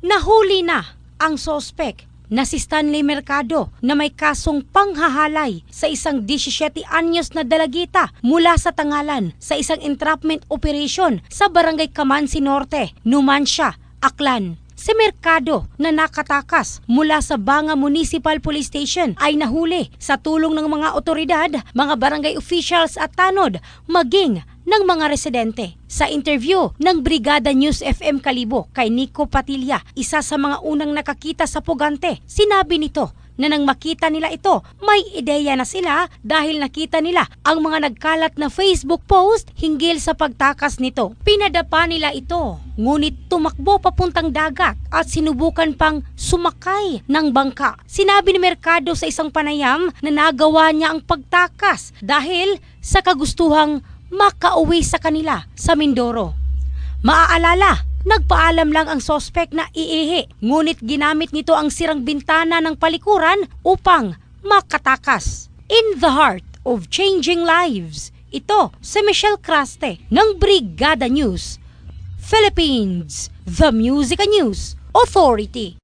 Nahuli na ang sospek na si Stanley Mercado na may kasong panghahalay sa isang 17 anyos na dalagita mula sa Tangalan sa isang entrapment operation sa Barangay Camansi Norte, Numancia, Aklan. Si Mercado na nakatakas mula sa Banga Municipal Police Station ay nahuli sa tulong ng mga otoridad, mga barangay officials at tanod, maging ng mga residente. Sa interview ng Brigada News FM Kalibo kay Nico Patilla, isa sa mga unang nakakita sa pugante, sinabi nito na nang makita nila ito, may ideya na sila dahil nakita nila ang mga nagkalat na Facebook post hinggil sa pagtakas nito. Pinadapa nila ito, ngunit tumakbo papuntang dagat at sinubukan pang sumakay ng bangka. Sinabi ni Mercado sa isang panayam na nagawa niya ang pagtakas dahil sa kagustuhang makauwi sa kanila sa Mindoro. Maaalala, nagpaalam lang ang sospek na iihi, ngunit ginamit nito ang sirang bintana ng palikuran upang makatakas. In the heart of changing lives, ito si Michelle Craste ng Brigada News Philippines, the Music and News Authority.